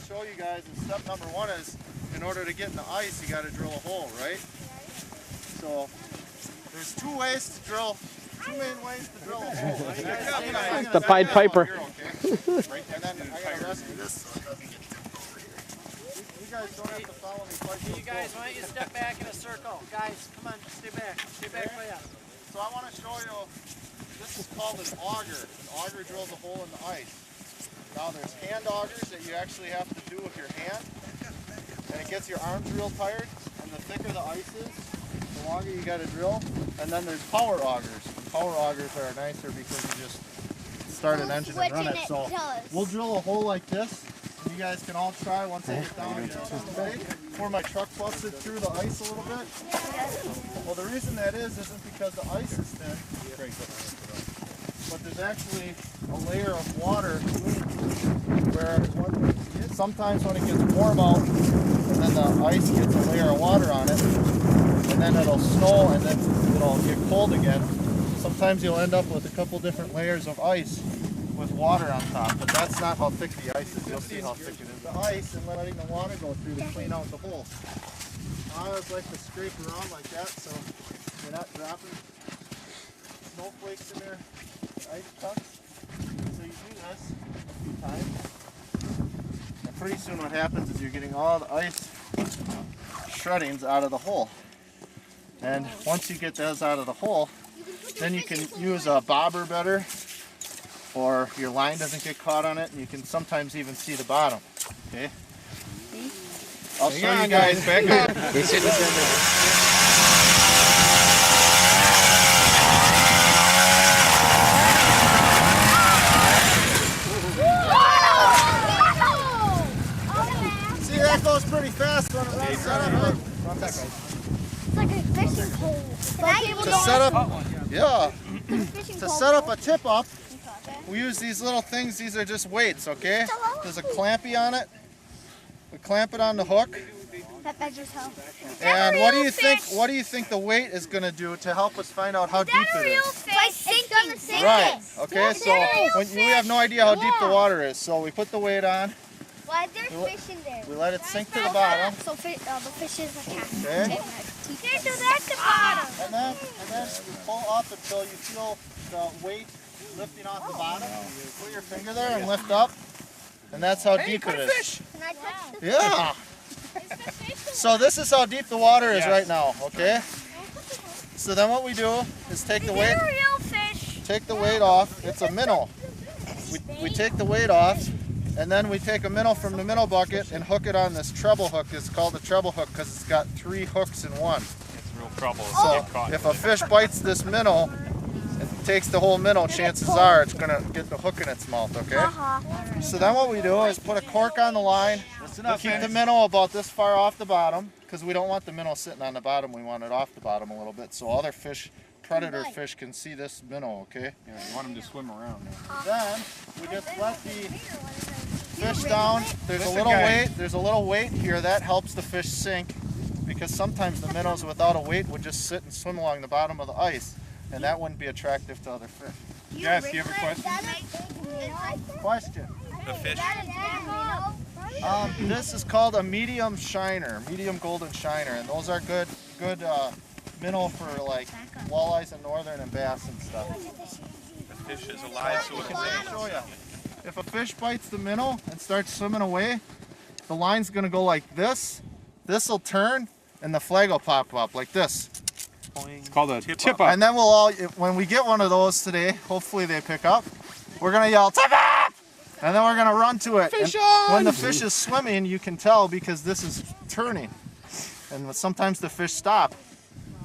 show you guys is step number one is, in order to get in the ice, you got to drill a hole, right? So there's two main ways to drill a hole. Right? The Pied Piper. Here, okay? And then I got to rescue this so it doesn't get tipped over here. You guys don't have to follow me quite so You guys, why don't you step back in a circle? Guys, come on, stay back. Stay back way up. So I want to show you, this is called an auger. An auger drills a hole in the ice. Now there's hand augers that you actually have to do with your hand, and it gets your arms real tired, and the thicker the ice is, the longer you got to drill. And then there's power augers. Power augers are nicer because you just start an engine and run it. So we'll drill a hole like this, and you guys can all try once I get down here. Before my truck busted through the ice a little bit. Well, the reason that isn't because the ice is thin, but there's actually a layer of water where sometimes when it gets warm out and then the ice gets a layer of water on it and then it'll snow and then it'll get cold again, sometimes you'll end up with a couple different layers of ice with water on top, but that's not how thick the ice is. You'll see how thick it is. The ice and letting the water go through to clean out the hole. I always like to scrape around like that so you're not dropping snowflakes in there. Ice cups. So you do this a few times. And pretty soon what happens is you're getting all the ice shreddings out of the hole. And once you get those out of the hole, then you can use a bobber better, or your line doesn't get caught on it, and you can sometimes even see the bottom. Okay? I'll show you guys back up. That goes pretty fast when it runs out of it. It's like a fishing pole. To set up a tip up, we use these little things. These are just weights, okay? There's a clampy on it. We clamp it on the hook. That measures how. And what do you think the weight is going to do to help us find out how deep it is? By sinking. Right. Okay. So we have no idea how deep the water is. So we put the weight on. Why is there fish in there? We let it sink to the bottom. So the fish is a cat. Okay. So that's the bottom. And then we pull up until you feel the weight lifting off the bottom. Put your finger there and lift up. And that's how deep it is. Can I touch the Yeah. So this is how deep the water is right now, okay? So then what we do is take the weight. Take the weight off. It's a minnow. We take the weight off. And then we take a minnow from the minnow bucket and hook it on this treble hook. It's called a treble hook because it's got 3 hooks in one. It's real trouble. So if a fish bites this minnow and takes the whole minnow, chances are it's going to get the hook in its mouth, okay? So then what we do is put a cork on the line. We keep the minnow about this far off the bottom because we don't want the minnow sitting on the bottom. We want it off the bottom a little bit so other fish, predator fish, can see this minnow, okay? Yeah, you want them to swim around now. Then we just let the fish down. There's a little weight here that helps the fish sink because sometimes the minnows without a weight would just sit and swim along the bottom of the ice and that wouldn't be attractive to other fish. Jess, do you have a question? Question. The fish? This is called a medium shiner, medium golden shiner, and those are good minnow for like walleyes and northern and bass and stuff. The fish is alive, so it can show you. If a fish bites the minnow and starts swimming away, the line's going to go like this. This will turn, and the flag will pop up like this. It's called a tip up. And then we'll all, when we get one of those today, hopefully they pick up, we're going to yell, tip up! And then we're going to run to it. Fish and on! when the fish is swimming, you can tell because this is turning. And sometimes the fish stop.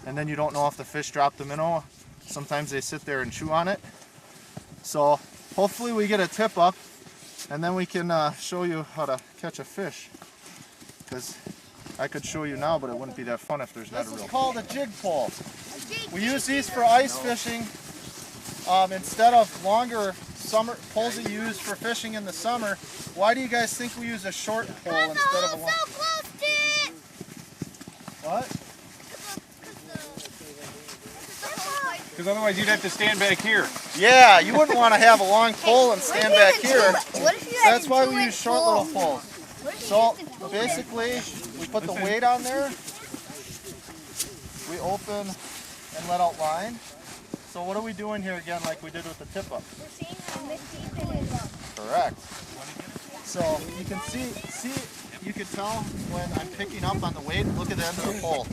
And then you don't know if the fish dropped the minnow. Sometimes they sit there and chew on it. So hopefully we get a tip up and then we can show you how to catch a fish. Because I could show you now, but it wouldn't be that fun if there's not a real. This is called a jig pole. We use these for ice fishing instead of longer summer poles that you use for fishing in the summer. Why do you guys think we use a short pole instead of a long? So close to it. What? Because otherwise you'd have to stand back here. Yeah, you wouldn't want to have a long pole and stand back here. What if you That's why we use short little poles. So basically, we put the weight on there. We open and let out line. So what are we doing here again like we did with the tip up? We're seeing how deep it is. Correct. So you can you can tell when I'm picking up on the weight. Look at the end of the pole.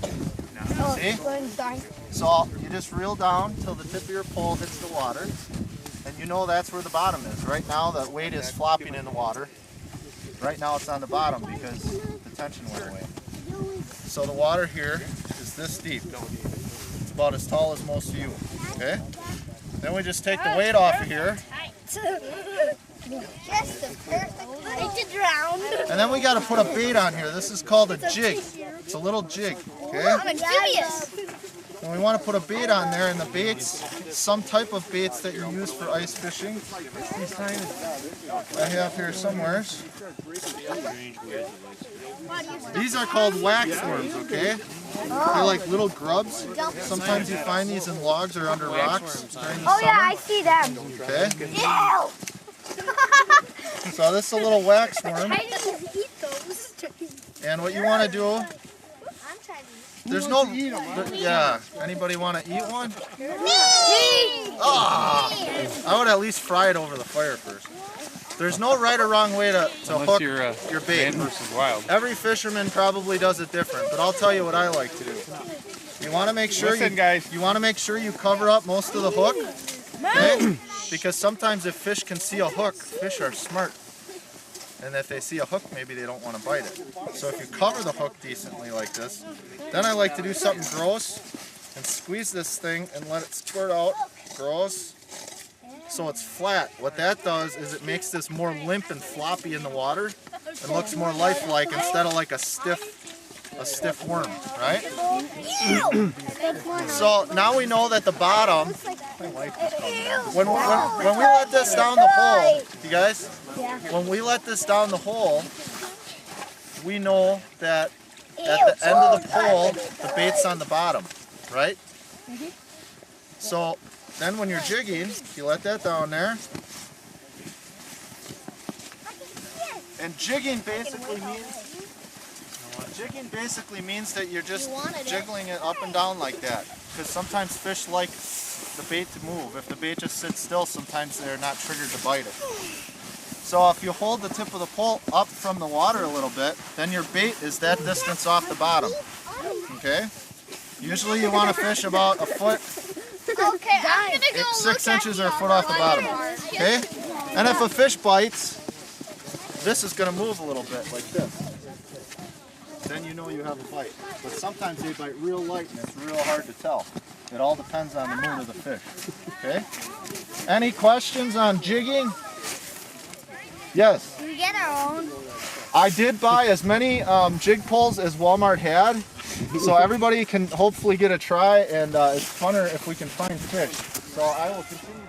See? So you just reel down till the tip of your pole hits the water. And you know that's where the bottom is. Right now the weight is flopping in the water. Right now it's on the bottom because the tension went away. So the water here is this deep. It's about as tall as most of you. Okay? Then we just take the weight off of here. Just the perfect way to drown. And then we got to put a bait on here. This is called a jig. It's a little jig. Okay? I'm amphibious. And we want to put a bait on there, and the baits, some type of baits that you use for ice fishing. I have here somewhere. These are called wax worms, okay? They're like little grubs. Sometimes you find these in logs or under rocks during the Oh yeah, I summer. see them. Okay? Ew! So this is a little wax worm. I didn't eat those. And what you want to do, I'm trying to there's no, yeah, anybody want to eat one? Me! Ah, I would at least fry it over the fire first. There's no right or wrong way to hook you're your bait. man versus wild. Every fisherman probably does it different, but I'll tell you what I like to do. You want to make sure you want to make sure you cover up most of the hook, okay? Because sometimes if fish can see a hook, fish are smart. And if they see a hook, maybe they don't want to bite it. So if you cover the hook decently like this, then I like to do something gross and squeeze this thing and let it squirt out, gross, so it's flat. What that does is it makes this more limp and floppy in the water and looks more lifelike instead of like a stiff worm, right? So now we know that the bottom, when we let this down the hole, you guys, when we let this down the hole, we know that at the end of the pole, the bait's on the bottom, right? So then when you're jigging, you let that down there. And jigging basically means that you're just jiggling it up and down like that. Because sometimes fish like the bait to move. If the bait just sits still, sometimes they're not triggered to bite it. So if you hold the tip of the pole up from the water a little bit, then your bait is that distance off the bottom. Okay? Usually you want to fish about a foot, Okay, I'm gonna go 6 inches or a foot off the bottom. Okay? And if a fish bites, this is going to move a little bit like this. Then you know you have a bite. But sometimes they bite real light and it's real hard to tell. It all depends on the mood of the fish. Okay? Any questions on jigging? Yes. We get our own. I did buy as many jig poles as Walmart had. So everybody can hopefully get a try, and it's funner if we can find fish. So I will continue.